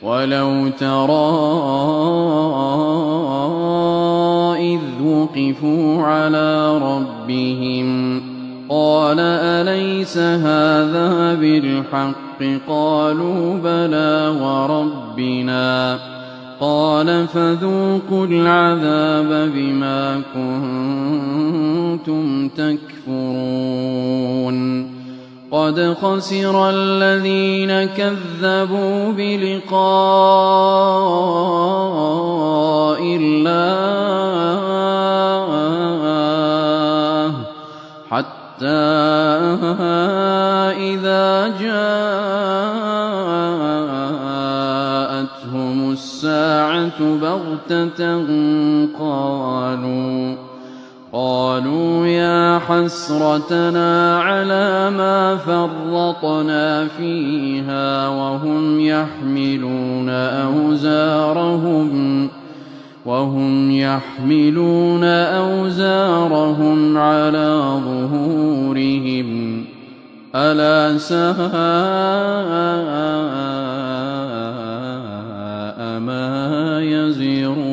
ولو ترى إذ وقفوا على ربهم قال أليس هذا بالحق قالوا بلى وربنا قال فذوقوا العذاب بما كنتم تكفرون قد خسر الذين كذبوا بلقاء الله حتى إذا جاءتهم الساعة بغتة قالوا يا حسرتنا على ما فرطنا فيها وهم يحملون أوزارهم على ظهورهم ألا ساء ما يزرون.